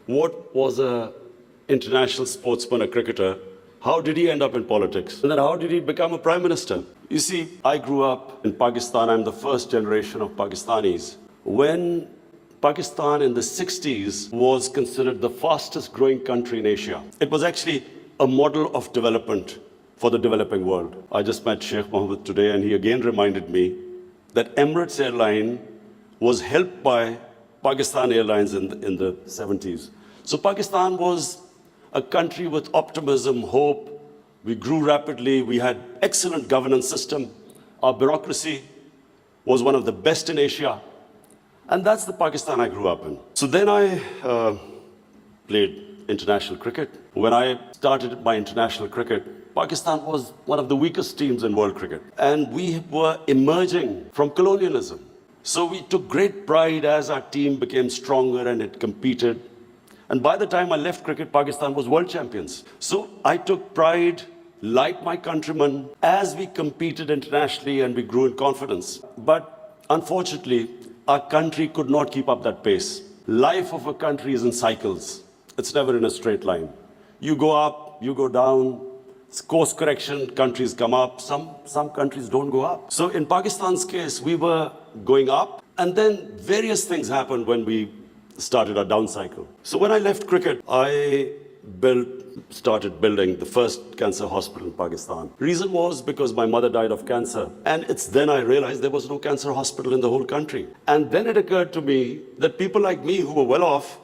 what was a international sportsman, a cricketer, how did he end up in politics? And then how did he become a prime minister? You see, I grew up in Pakistan. I'm the first generation of Pakistanis. When Pakistan in the 60s was considered the fastest growing country in Asia, it was actually a model of development for the developing world. I just met Sheikh Mohammed today, and he again reminded me that Emirates Airline was helped by Pakistan Airlines in the 70s. So Pakistan was a country with optimism, hope. We grew rapidly. We had excellent governance system. Our bureaucracy was one of the best in Asia. And that's the Pakistan I grew up in. So then I played international cricket. When I started my international cricket, Pakistan was one of the weakest teams in world cricket. And we were emerging from colonialism. So we took great pride as our team became stronger and it competed. And by the time I left cricket, Pakistan was world champions. So I took pride, like my countrymen, as we competed internationally and we grew in confidence. But unfortunately, our country could not keep up that pace. Life of a country is in cycles. It's never in a straight line. You go up, you go down. It's course correction, countries come up. Some countries don't go up. So in Pakistan's case, we were going up, and then various things happened when we started our down cycle. So when I left cricket, I started building the first cancer hospital in Pakistan. Reason was because my mother died of cancer. And it's then I realized there was no cancer hospital in the whole country. And then it occurred to me that people like me who were well off,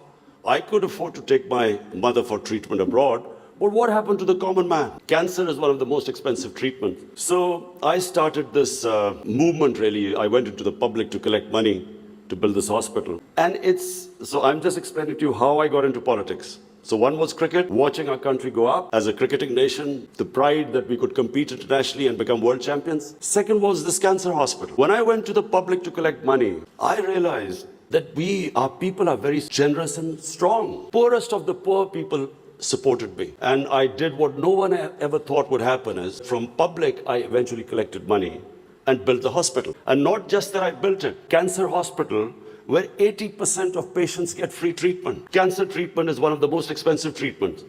I could afford to take my mother for treatment abroad. But what happened to the common man? Cancer is one of the most expensive treatments. So I started this movement, really. I went into the public to collect money to build this hospital. And so I'm just explaining to you how I got into politics. So one was cricket, watching our country go up as a cricketing nation, the pride that we could compete internationally and become world champions. Second was this cancer hospital. When I went to the public to collect money, I realized that our people are very generous and strong. Poorest of the poor people supported me. And I did what no one ever thought would happen is, from public, I eventually collected money and built the hospital. And not just that I built it, cancer hospital, where 80% of patients get free treatment. Cancer treatment is one of the most expensive treatments.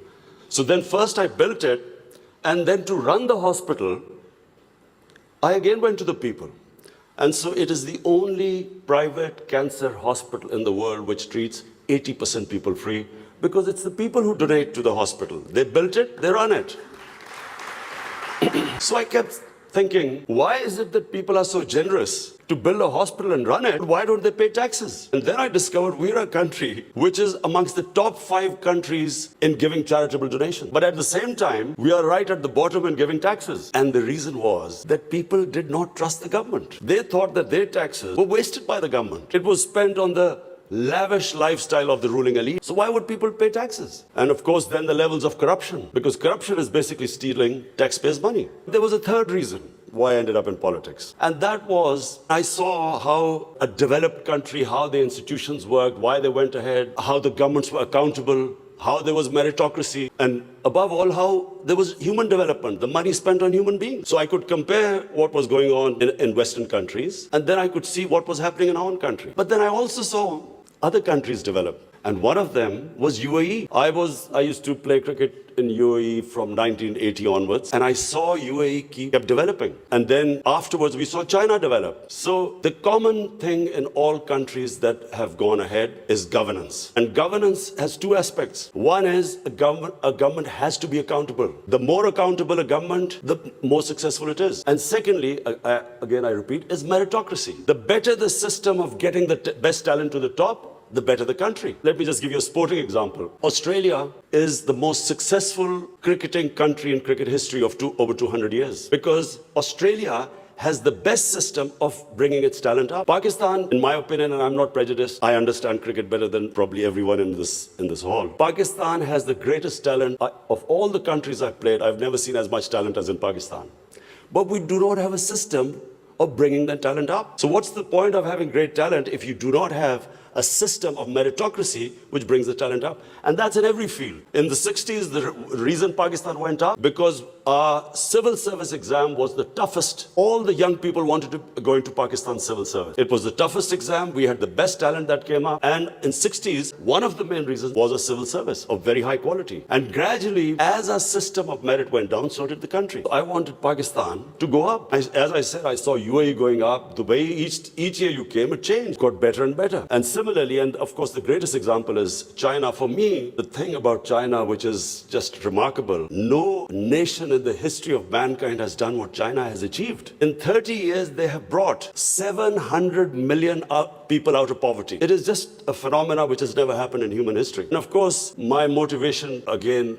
So then first I built it, and then to run the hospital, I again went to the people. And so it is the only private cancer hospital in the world which treats 80% people free, because it's the people who donate to the hospital. They built it, they run it. So I kept thinking, why is it that people are so generous to build a hospital and run it? Why don't they pay taxes? And then I discovered we're a country which is amongst the top 5 countries in giving charitable donation. But at the same time, we are right at the bottom in giving taxes. And the reason was that people did not trust the government. They thought that their taxes were wasted by the government. It was spent on the lavish lifestyle of the ruling elite. So why would people pay taxes? And of course, then the levels of corruption, because corruption is basically stealing taxpayers' money. There was a third reason why I ended up in politics. And that was, I saw how a developed country, how the institutions worked, why they went ahead, how the governments were accountable, how there was meritocracy, and above all, how there was human development, the money spent on human beings. So I could compare what was going on in Western countries, and then I could see what was happening in our own country. But then I also saw other countries develop. And one of them was UAE. I used to play cricket in UAE from 1980 onwards, and I saw UAE kept developing. And then afterwards, we saw China develop. So the common thing in all countries that have gone ahead is governance. And governance has 2 aspects. One is a government has to be accountable. The more accountable a government, the more successful it is. And secondly, again I repeat, is meritocracy. The better the system of getting the best talent to the top, the better the country. Let me just give you a sporting example. Australia is the most successful cricketing country in cricket history of over 200 years, because Australia has the best system of bringing its talent up. Pakistan, in my opinion, and I'm not prejudiced, I understand cricket better than probably everyone in this hall. Pakistan has the greatest talent. Of all the countries I've played, I've never seen as much talent as in Pakistan. But we do not have a system of bringing that talent up. So what's the point of having great talent if you do not have a system of meritocracy which brings the talent up. And that's in every field. In the 60s, the reason Pakistan went up, because our civil service exam was the toughest. All the young people wanted to go into Pakistan civil service. It was the toughest exam. We had the best talent that came up. And in 60s, one of the main reasons was a civil service of very high quality. And gradually, as our system of merit went down, so did the country. I wanted Pakistan to go up. As I said, I saw UAE going up. The way each year you came, it changed, got better and better. And similarly, and of course, the greatest example is China. For me, the thing about China, which is just remarkable, no nation in the history of mankind has done what China has achieved. In 30 years, they have brought 700 million people out of poverty. It is just a phenomena which has never happened in human history. And of course, my motivation, again,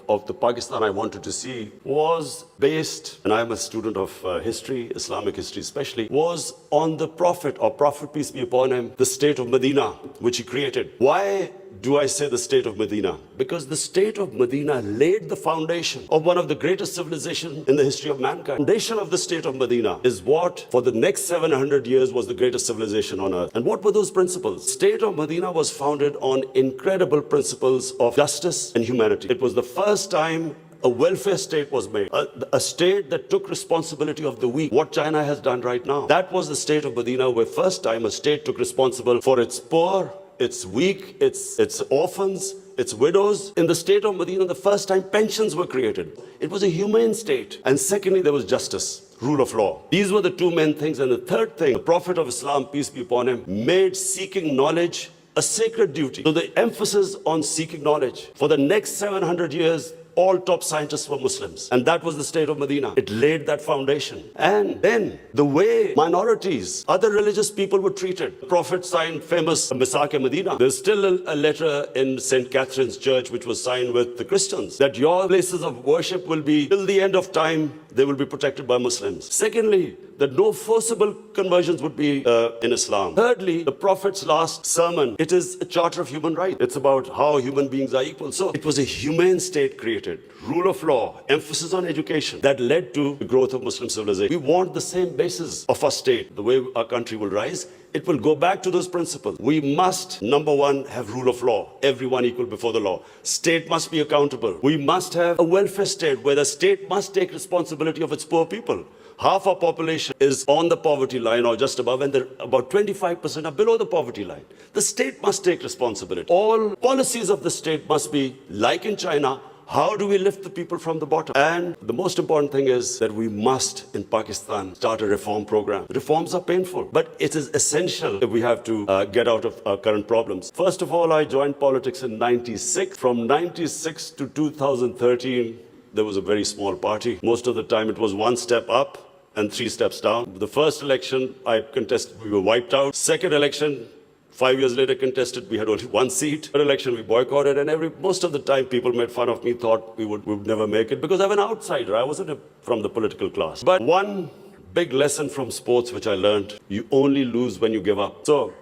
of the Pakistan I wanted to see was based, and I'm a student of history, Islamic history especially, was on the Prophet, or Prophet, peace be upon him, the state of Medina, which he created. Why do I say the state of Medina? Because the state of Medina laid the foundation of one of the greatest civilizations in the history of mankind. The foundation of the state of Medina is what, for the next 700 years, was the greatest civilization on earth. And what were those principles? The state of Medina was founded on incredible principles of justice and humanity. It was the first time a welfare state was made, a state that took responsibility of the weak, what China has done right now. That was the state of Medina, where first time a state took responsible for its poor, its weak, its orphans, its widows. In the state of Medina, the first time pensions were created. It was a humane state. And secondly, there was justice, rule of law. These were the two main things. And the third thing, the Prophet of Islam, peace be upon him, made seeking knowledge a sacred duty. So the emphasis on seeking knowledge. For the next 700 years, all top scientists were Muslims. And that was the state of Medina. It laid that foundation. And then the way minorities, other religious people were treated. The Prophet signed famous Misaq-e-Medina. There's still a letter in St. Catherine's Church which was signed with the Christians, that your places of worship will be, till the end of time, they will be protected by Muslims. Secondly, that no forcible conversions would be in Islam. Thirdly, the Prophet's last sermon, it is a charter of human rights. It's about how human beings are equal. So it was a humane state created, rule of law, emphasis on education, that led to the growth of Muslim civilization. We want the same basis of our state, the way our country will rise. It will go back to those principles. We must, number one, have rule of law, everyone equal before the law. State must be accountable. We must have a welfare state where the state must take responsibility of its poor people. Half our population is on the poverty line or just above, and about 25% are below the poverty line. The state must take responsibility. All policies of the state must be, like in China, how do we lift the people from the bottom? And the most important thing is that we must, in Pakistan, start a reform program. Reforms are painful, but it is essential if we have to get out of our current problems. First of all, I joined politics in 96. From 96 to 2013, there was a very small party. Most of the time, it was one step up and 3 steps down. The first election I contested, we were wiped out. Second election, 5 years later contested, we had only 1 seat. Third election, we boycotted, and most of the time people made fun of me, thought we would never make it, because I'm an outsider. I wasn't from the political class. But one big lesson from sports which I learned, you only lose when you give up. So,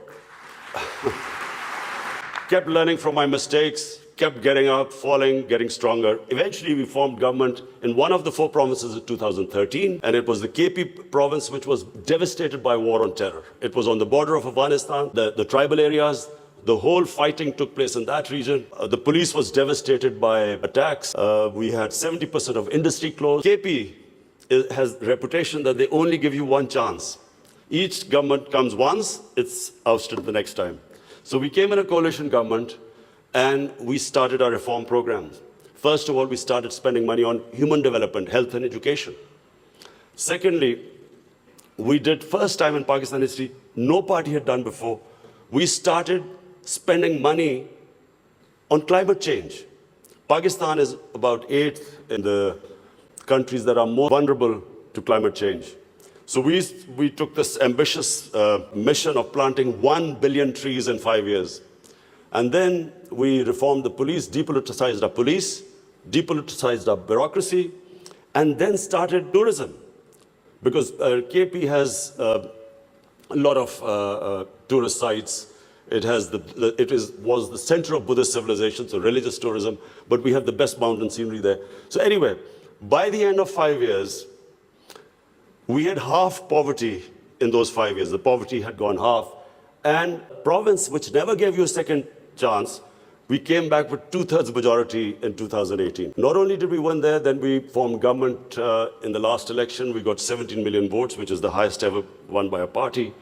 kept learning from my mistakes, kept getting up, falling, getting stronger. Eventually, we formed government in one of the 4 provinces in 2013, and it was the KP province which was devastated by war on terror. It was on the border of Afghanistan, the tribal areas. The whole fighting took place in that region. The police was devastated by attacks. We had 70% of industry closed. KP has a reputation that they only give you one chance. Each government comes once, it's ousted the next time. So we came in a coalition government, and we started our reform programs. First of all, we started spending money on human development, health and education. Secondly, we did, first time in Pakistan history, no party had done before, we started spending money on climate change. Pakistan is about 8th in the countries that are more vulnerable to climate change. So we took this ambitious mission of planting 1 billion trees in 5 years. And then we reformed the police, depoliticized our police, depoliticized our bureaucracy, and then started tourism. Because KP has a lot of tourist sites. It was the center of Buddhist civilization, so religious tourism, but we have the best mountain scenery there. So anyway, by the end of 5 years, we had half poverty in those 5 years. The poverty had gone half. And province, which never gave you a second chance, we came back with 2/3 majority in 2018. Not only did we win there, then we formed government in the last election. We got 17 million votes, which is the highest ever won by a party.